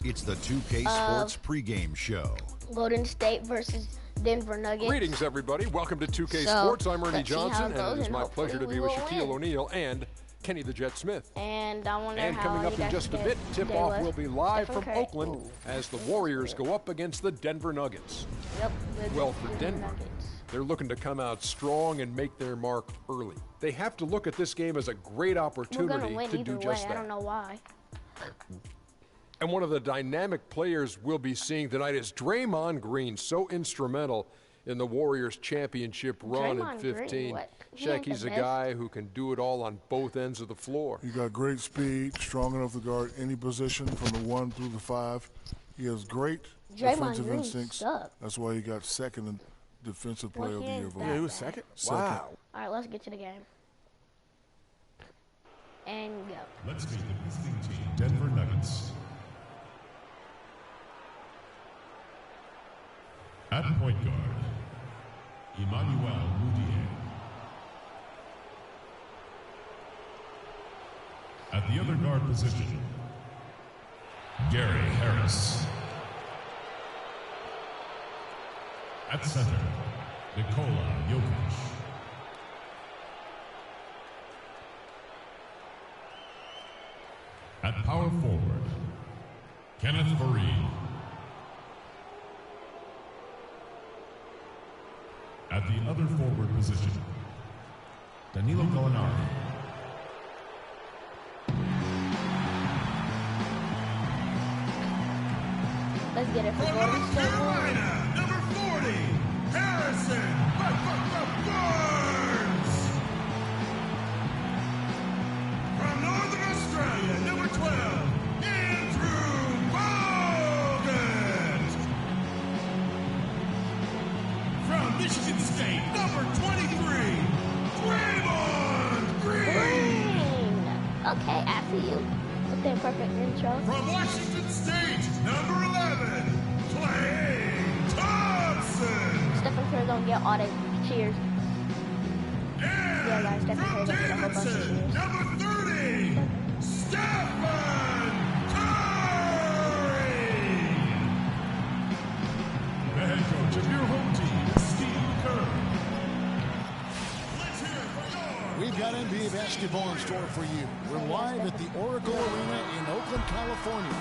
It's the 2K Sports pregame show. Golden State versus Denver Nuggets. Greetings, everybody. Welcome to 2K Sports. I'm Ernie Johnson, and it is my pleasure to be with Shaquille O'Neal and Kenny the Jet Smith. And I wonder And coming up in just a bit, tip-off will be live from Oakland as the Warriors go up against the Denver Nuggets. Yep. Well, for Denver, they're looking to come out strong and make their mark early. They have to look at this game as a great opportunity to do just that. I don't know why. And one of the dynamic players we'll be seeing tonight is Draymond Green, so instrumental in the Warriors championship run in 15. Shaq, he's a guy who can do it all on both ends of the floor. He got great speed, strong enough to guard any position from the 1 through the 5. He has great defensive instincts. That's why he got second in Defensive Player of the Year vote. Yeah, he was second? Wow. All right, let's get to the game. And go. Let's meet the visiting team, Denver Nuggets. At point guard, Emmanuel Mudiay. At the other guard position, Gary Harris. At center, Nikola Jokic. At power forward, Kenneth Faried. At the other forward position, Danilo Gallinari. Let's get it for From Golden North State. Carolina, number 40, Harrison Barnes. From Northern Australia, number 12, Andrew Bogut. From Michigan State, number 23, Draymond Green. Okay, after you. With the perfect intro. From Washington State, number 11, Klay Thompson. Stephen Curry don't get all the cheers. And Yeah, guys, Stephen Curry from don't get a whole bunch of Davidson, cheers. number 30, Stephen Curry. The head coach of your home team, Steve Kerr. Let's hear it for your We've got NBA basketball in store for you. We're live at the Oracle Arena in Oakland, California.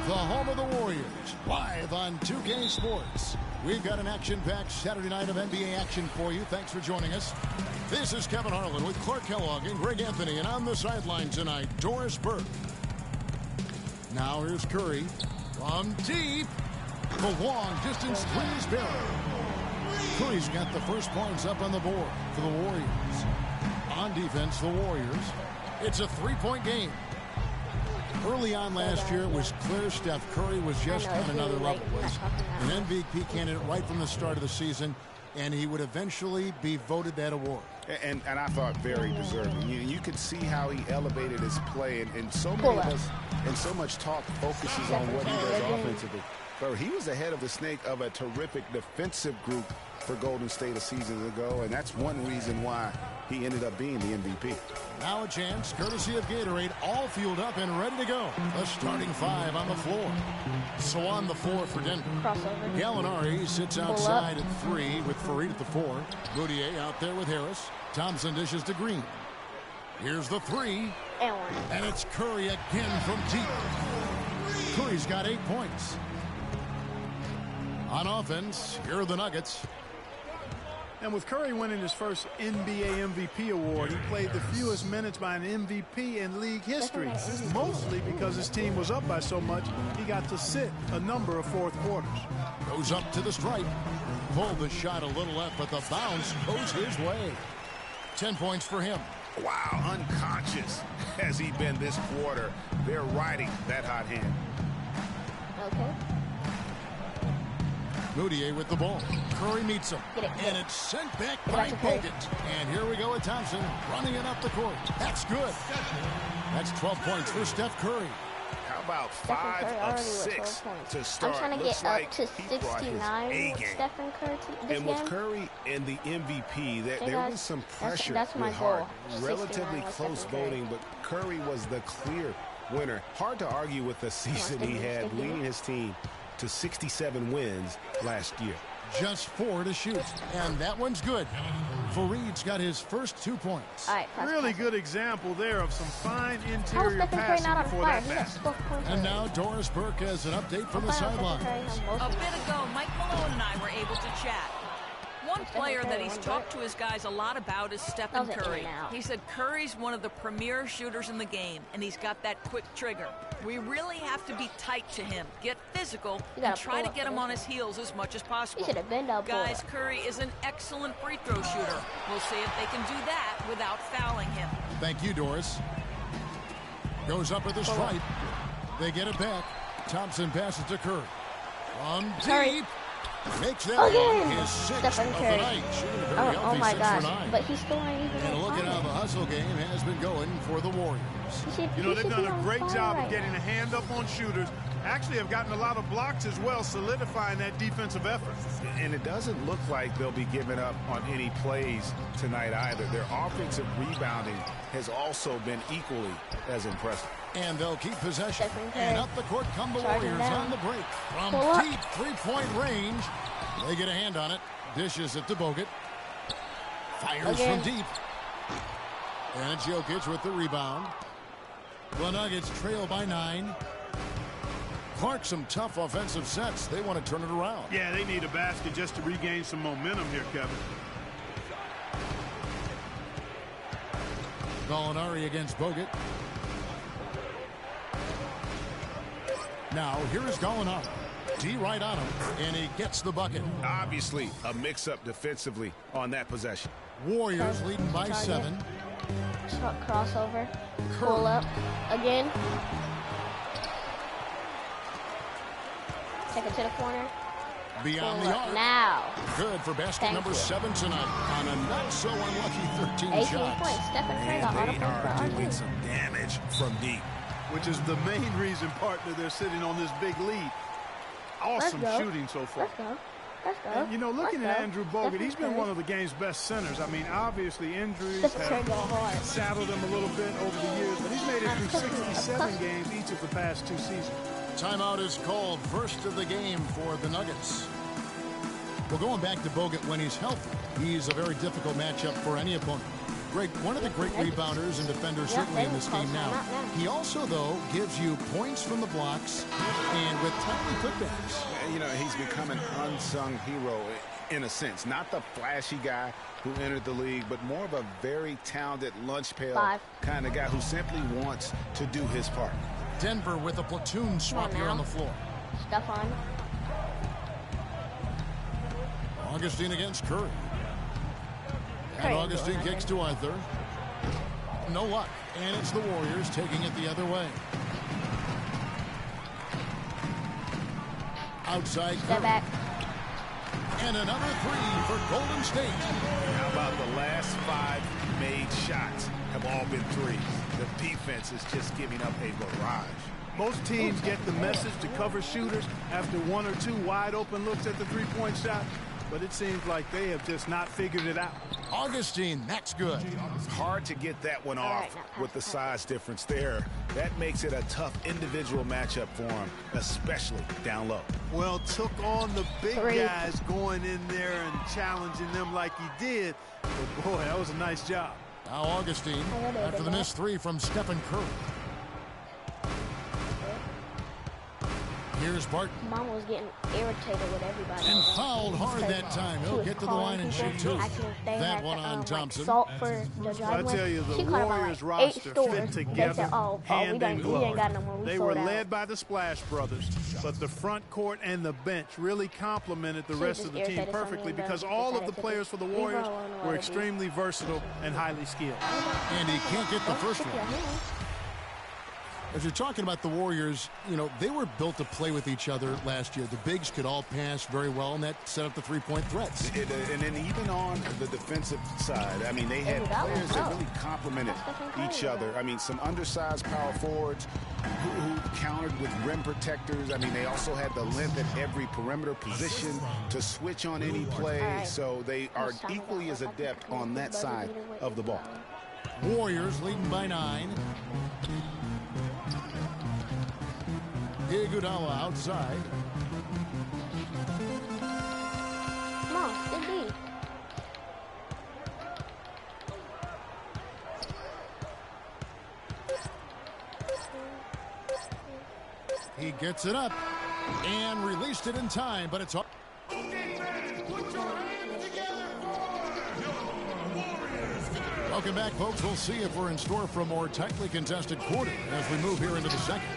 The home of the Warriors, live on 2K Sports. We've got an action-packed Saturday night of NBA action for you. Thanks for joining us. This is Kevin Harlan with Clark Kellogg and Greg Anthony, and on the sideline tonight, Doris Burke. Now here's Curry from deep. The long-distance three is Barry. Curry's got the first points up on the board for the Warriors. On defense, the Warriors. It's a three-point game. Early on last year, it was clear Steph Curry was just on another level. Was an MVP candidate right from the start of the season, and he would eventually be voted that award. And I thought very deserving. You could see how he elevated his play, and so many of us, and so much talk focuses on what he does offensively. But he was ahead of the snake of a terrific defensive group for Golden State a season ago, and that's one reason why he ended up being the MVP. Now a chance, courtesy of Gatorade, all fueled up and ready to go. The starting five on the floor. So on the floor for Denver. Crossover. Gallinari sits outside at 3 with Faried at the 4. Mudiay out there with Harris. Thompson dishes to Green. Here's the 3. And one. And it's Curry again from deep. Curry's got 8 points. On offense, here are the Nuggets. And with Curry winning his first NBA MVP award, he played the fewest minutes by an MVP in league history, mostly because his team was up by so much, he got to sit a number of fourth quarters. Goes up to the stripe. Pulled the shot a little left, but the bounce goes his way. 10 points for him. Wow, unconscious has he been this quarter. They're riding that hot hand. Okay. Mudiay with the ball. Curry meets him. And it's sent back by Bogut. And here we go with Thompson running it up the court. That's good. That's 12 points for Steph Curry. How about 5 of 6 to start? I'm trying to Looks get like up to he brought his 69 A with game. Stephen Curry this And game. with Curry and the MVP, there guys, was some pressure that's my with Hart. goal, Relatively 69 with close Stephen Curry. voting, but Curry was the clear winner. Hard to argue with the season he had, leading his team to 67 wins last year. Just 4 to shoot, and that one's good. Fareed's got his first 2 points. All right, really good example there of some fine interior passing before that basket. And now Doris Burke has an update from the sideline. A bit ago, Mike Malone and I were able to chat. One player that he's talked to his guys a lot about is Stephen Curry. He said Curry's one of the premier shooters in the game, and he's got that quick trigger. We really have to be tight to him, get physical, and try to get him on his heels as much as possible. Guys, Curry is an excellent free throw shooter. We'll see if they can do that without fouling him. Thank you, Doris. Goes up at the stripe. They get it back. Thompson passes to Curry. On deep. Makes that his 6th of the night. Oh my gosh, but he's still not even. And look at how the hustle game has been going for the Warriors. You know, they've done a great job of getting a hand up on shooters. Actually have gotten a lot of blocks as well, solidifying that defensive effort. And it doesn't look like they'll be giving up on any plays tonight either. Their offensive rebounding has also been equally as impressive. And they'll keep possession. And up the court come the Warriors on the break. From deep three-point range, they get a hand on it. Dishes it to Bogut. Fires from deep. And it's Jokic with the rebound. The Nuggets trail by 9. Clark, some tough offensive sets. They want to turn it around. Yeah, they need a basket just to regain some momentum here, Kevin. Gallinari against Bogut. Now, here is Gallinari. D right on him, and he gets the bucket. Obviously, a mix-up defensively on that possession. Warriors leading by 7. Crossover. Pull up. Again. Take it to the corner. Beyond the arc. Now. Good for basket number 7 tonight on a not-so-unlucky 13 18 shots. points. Stephen Curry got all the points for They are doing some damage from deep. Which is the main reason, partner, they're sitting on this big lead. Awesome shooting so far. Let's go. Let's go. And, you know, looking at Andrew Bogut, he's been one of the game's best centers. I mean, obviously injuries have saddled him a little bit over the years, but he's made it through 67 games each of the past 2 seasons. Timeout is called. First of the game for the Nuggets. Well, going back to Bogut when he's healthy, he's a very difficult matchup for any opponent. Greg, one of the great rebounders and defenders certainly in this game now. He also, though, gives you points from the blocks and with timely putbacks. You know, he's become an unsung hero in a sense. Not the flashy guy who entered the league, but more of a very talented lunch pail kind of guy who simply wants to do his part. Denver with a platoon swap here on the floor. Stephon. Augustine against Curry. And Augustine kicks to Arthur. No luck. And it's the Warriors taking it the other way. Outside Curry. Back. And another 3 for Golden State. How about the last 5 made shots have all been threes? The defense is just giving up a barrage. Most teams get the message to cover shooters after 1 or 2 wide open looks at the three-point shot, but it seems like they have just not figured it out. Augustine, that's good. It's hard to get that one off with the size difference there. That makes it a tough individual matchup for him, especially down low. Well, took on the big guys going in there and challenging them like he did. But boy, that was a nice job. Now Augustine, after the missed 3 from Stephen Curry. Here's Barton. Mom was getting irritated with everybody. And fouled hard that time. He'll get to the line and shoot 2. That one on Thompson. Salt for the I tell you, the Warriors roster fit together hand in glove. They were led by the Splash Brothers, but the front court and the bench really complemented the rest of the team perfectly because all of the players for the Warriors were extremely versatile and highly skilled. And he can't get the first one. As you're talking about the Warriors, you know, they were built to play with each other last year. The bigs could all pass very well, and that set up the three-point threats. And then even on the defensive side, I mean, they had players that really complemented each other. I mean, some undersized power forwards who countered with rim protectors. I mean, they also had the length at every perimeter position to switch on any play. So they are equally as adept on that side of the ball. Warriors leading by 9. Iguodala outside. Come on, good D. He gets it up and released it in time, but it's off. Welcome back, folks. We'll see if we're in store for a more tightly contested quarter as we move here into the second.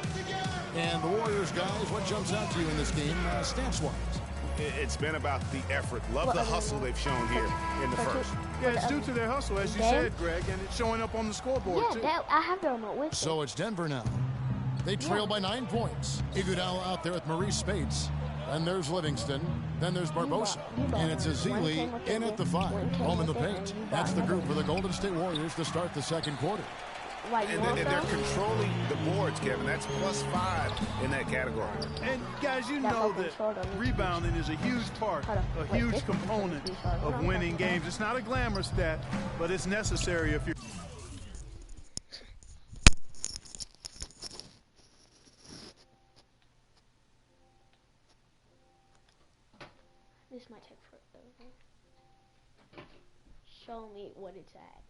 And the Warriors, guys, what jumps out to you in this game, stats-wise? It's been about the effort. Love the hustle they've shown here in the first. Yeah, it's due to their hustle, as you said, Greg, and it's showing up on the scoreboard, too. Yeah, I have the remote with So it's Denver now. They trail by 9 points. Iguodala out there with Maurice Spates. Then there's Livingston. Then there's Barbosa. And it's Ezeli in at the 5. Home in the paint. That's the group for the Golden State Warriors to start the second quarter. And they're controlling the boards, Kevin. That's +5 in that category. And, guys, you know that rebounding is a huge part, a huge component of winning games. It's not a glamour stat, but it's necessary if you're... This might take forever. Show me what it's at.